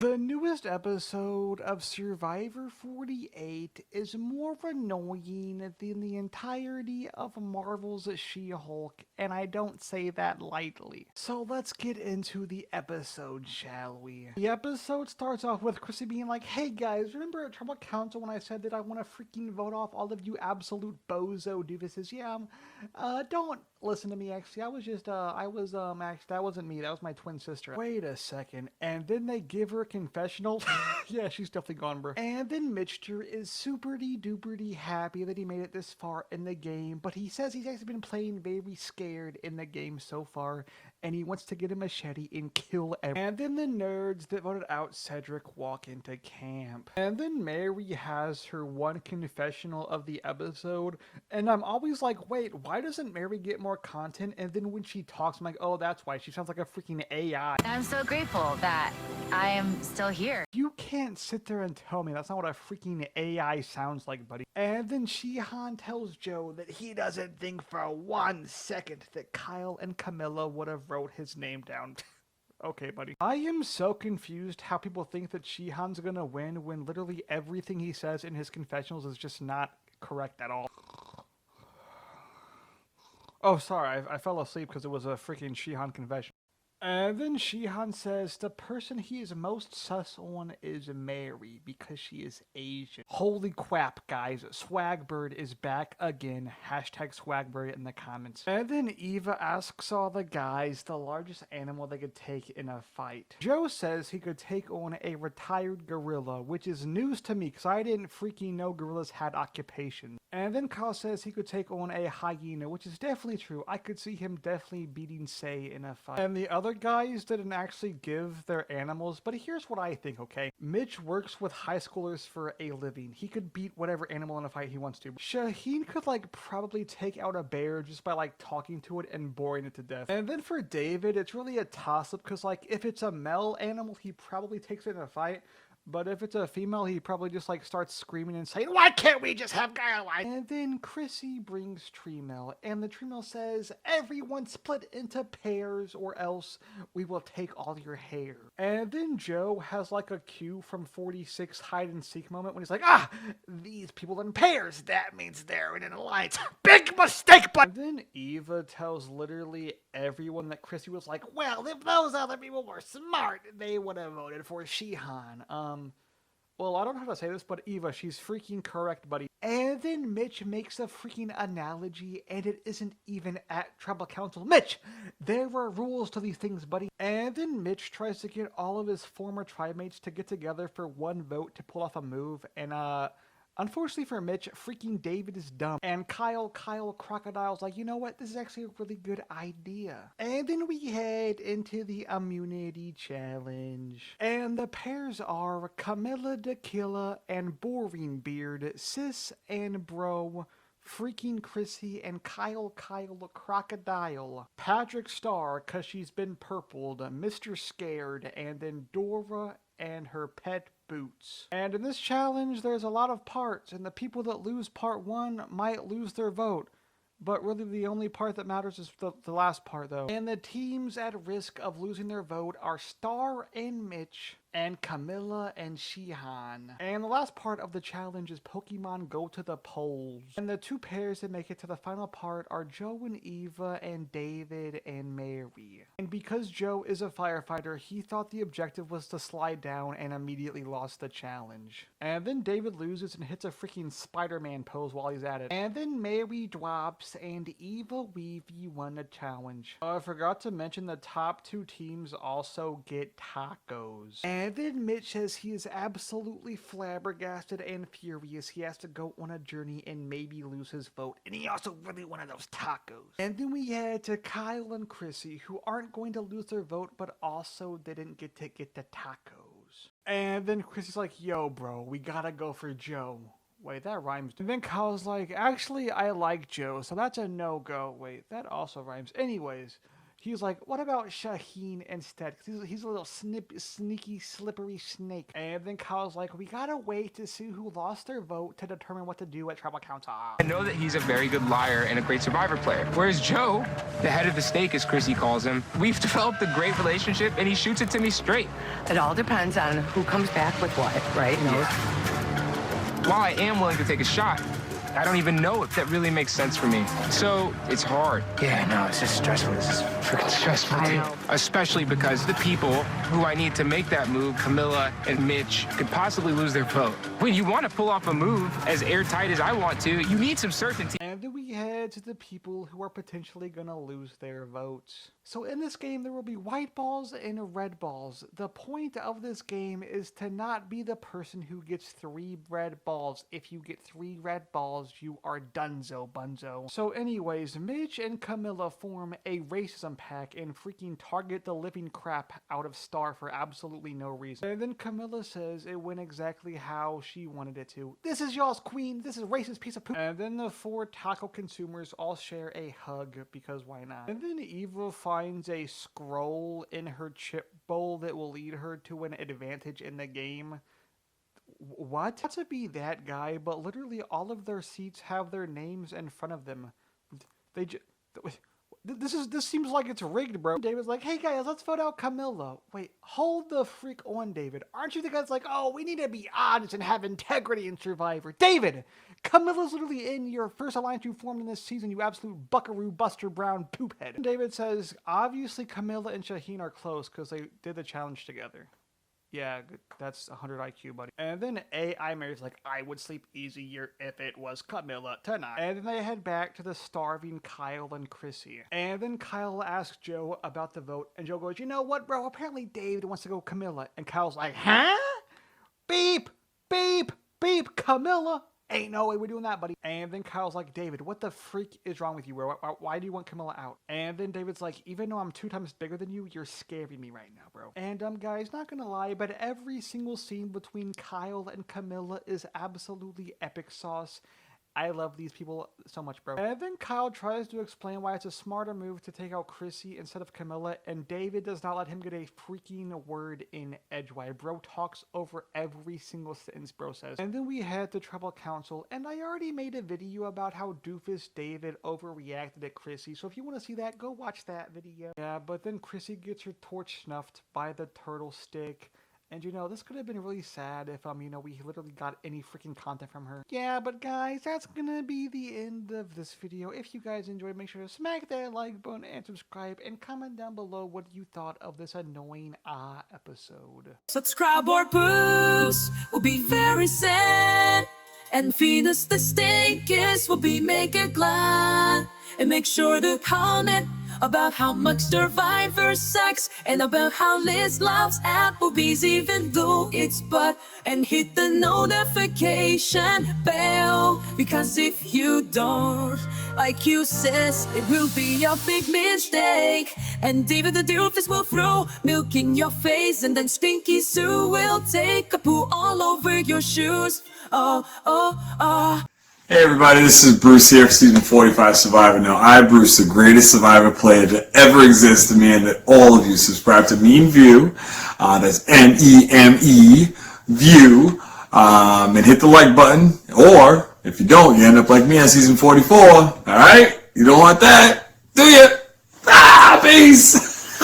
The newest episode of Survivor 48 is more annoying than the entirety of Marvel's She-Hulk, and I don't say that lightly. So let's get into the episode, shall we? The episode starts off with Chrissy being like, "Hey guys, remember at Tribal Council when I said that I want to freaking vote off all of you absolute bozo doofuses? Yeah, don't listen to me, actually. Actually, that wasn't me. That was my twin sister. Wait a second." And then they give her a confessional. Yeah, she's definitely gone, bro. And then Mitchster is superdy-duperdy happy that he made it this far in the game, but he says he's actually been playing very scared in the game so far, and he wants to get a machete and kill everyone. And then the nerds that voted out Cedric walk into camp. And then Mary has her one confessional of the episode, and I'm always like, wait, why doesn't Mary get more content? And then when she talks, I'm like, oh, that's why. She sounds like a freaking AI. I'm so grateful that I am still here. You can't sit there and tell me that's not what a freaking AI sounds like, buddy. And then Shihan tells Joe that he doesn't think for 1 second that Kyle and Camilla would have wrote his name down. Okay, buddy. I am so confused how people think that Shihan's gonna win when literally everything he says in his confessionals is just not correct at all. Oh, sorry, I fell asleep because it was a freaking Shihan confession. And then Shihan says the person he is most sus on is Mary because she is Asian. Holy crap, guys. Swagbird is back again. Hashtag Swagbird in the comments. And then Eva asks all the guys the largest animal they could take in a fight. Joe says he could take on a retired gorilla, which is news to me because I didn't freaking know gorillas had occupations. And then Kyle says he could take on a hyena, which is definitely true. I could see him definitely beating Say in a fight. And the other guys didn't actually give their animals, but here's what I think, okay? Mitch works with high schoolers for a living. He could beat whatever animal in a fight he wants to. Shaheen could probably take out a bear just by talking to it and boring it to death. And then for David, it's really a toss-up because if it's a male animal, he probably takes it in a fight. But if it's a female, he probably just starts screaming and saying, "Why can't we just have Gaia?" And then Chrissy brings Tremel, and the Tremel says, "Everyone split into pairs or else we will take all your hair." And then Joe has a cue from 46 hide and seek moment when he's like, "Ah, these people in pairs, that means they're in an alliance. Big mistake, but..." And then Eva tells literally everyone that Chrissy was like, "Well, if those other people were smart, they would have voted for Shihan." Well, I don't know how to say this, but Eva, she's freaking correct, buddy. And then Mitch makes a freaking analogy, and it isn't even at Tribal Council. Mitch, there are rules to these things, buddy. And then Mitch tries to get all of his former tribe mates to get together for one vote to pull off a move, and unfortunately for Mitch, freaking David is dumb. And Kyle Crocodile's like, you know what? This is actually a really good idea. And then we head into the immunity challenge. And the pairs are Camilla Dakila and Boring Beard, Sis and Bro, freaking Chrissy, and Kyle Crocodile. Patrick Star, cause she's been purpled, Mr. Scared, and then Dora and her pet Boots. And in this challenge, there's a lot of parts, and the people that lose part 1 might lose their vote. But really the only part that matters is the last part, though. And the teams at risk of losing their vote are Star and Mitch, and Camilla and Shihan. And the last part of the challenge is Pokemon Go to the Polls. And the 2 pairs that make it to the final part are Joe and Eva and David and Mary. And because Joe is a firefighter, he thought the objective was to slide down and immediately lost the challenge. And then David loses and hits a freaking Spider-Man pose while he's at it. And then Mary drops and Eva Weavy won the challenge. I forgot to mention the top 2 teams also get tacos. And then Mitch says he is absolutely flabbergasted and furious. He has to go on a journey and maybe lose his vote. And he also really wanted those tacos. And then we head to Kyle and Chrissy, who aren't going to lose their vote, but also didn't get to get the tacos. And then Chrissy's like, "Yo, bro, we gotta go for Joe." Wait, that rhymes. And then Kyle's like, "Actually, I like Joe, so that's a no-go." Wait, that also rhymes. Anyways, He's like, what about Shaheen instead? 'Cause he's a little sneaky, slippery snake. And then Kyle's like, we gotta wait to see who lost their vote to determine what to do at tribal council. I know that he's a very good liar and a great Survivor player. Whereas Joe, the head of the snake, as Chrissy calls him, we've developed a great relationship and he shoots it to me straight. It all depends on who comes back with what, right? While I am willing to take a shot, I don't even know if that really makes sense for me. So it's hard. Yeah, no, it's just stressful. This is freaking stressful, dude. Especially because the people who I need to make that move, Camilla and Mitch, could possibly lose their vote. When you want to pull off a move as airtight as I want to, you need some certainty. And then we head to the people who are potentially gonna lose their votes. So in this game, there will be white balls and red balls. The point of this game is to not be the person who gets 3 red balls. If you get 3 red balls, you are dunzo bunzo. So anyways, Mitch and Camilla form a racism pack and freaking target the living crap out of Star for absolutely no reason. And then Camilla says it went exactly how she wanted it to. This is y'all's queen, this is racist piece of poop. And then the 4 taco consumers all share a hug, because why not? And then Eva finds a scroll in her chip bowl that will lead her to an advantage in the game. What? Not to be that guy, but literally all of their seats have their names in front of them. They just... This seems like it's rigged, bro. David's like, hey guys, let's vote out Camilla. Wait, hold the freak on, David. Aren't you the guy that's like, oh, we need to be honest and have integrity in Survivor? David, Camilla's literally in your first alliance you formed in this season, you absolute buckaroo Buster Brown poophead. David says, obviously Camilla and Shaheen are close because they did the challenge together. Yeah, that's 100 IQ, buddy. And then AI Mary's like, I would sleep easier if it was Camilla tonight. And then they head back to the starving Kyle and Chrissy. And then Kyle asks Joe about the vote. And Joe goes, you know what, bro? Apparently David wants to go Camilla. And Kyle's like, huh? Beep, beep, beep, Camilla. Ain't no way we're doing that, buddy. And then Kyle's like, David, what the freak is wrong with you, bro? Why do you want Camilla out? And then David's like, even though I'm 2 times bigger than you, you're scaring me right now, bro. And guys, not gonna lie, but every single scene between Kyle and Camilla is absolutely epic sauce. I love these people so much, bro. And then Kyle tries to explain why it's a smarter move to take out Chrissy instead of Camilla, and David does not let him get a freaking word in edgewise. Bro talks over every single sentence bro says. And then we head to Tribal Council, and I already made a video about how doofus David overreacted at Chrissy, so if you want to see that, go watch that video. Yeah, but then Chrissy gets her torch snuffed by the turtle stick. And you know, this could have been really sad if, you know, we literally got any freaking content from her. Yeah, but guys, that's gonna be the end of this video. If you guys enjoyed, make sure to smack that like button and subscribe and comment down below what you thought of this annoying episode. Subscribe or boost will be very sad, and feed us the steakers will be make it glad. And make sure to comment about how much Survivor sucks, and about how Liz loves Applebee's even though it's butt. And hit the notification bell, because if you don't, IQ says it will be a big mistake. And David the doofus will throw milk in your face, and then Stinky Sue will take a poo all over your shoes. Oh, oh, oh. Hey everybody, this is Bruce here for season 45 Survivor. Now, I, Bruce, the greatest Survivor player to ever exist, demand that all of you subscribe to Meme View, that's M-E-M-E, View, and hit the like button, or, if you don't, you end up like me on season 44, alright? You don't want that, do you? Peace!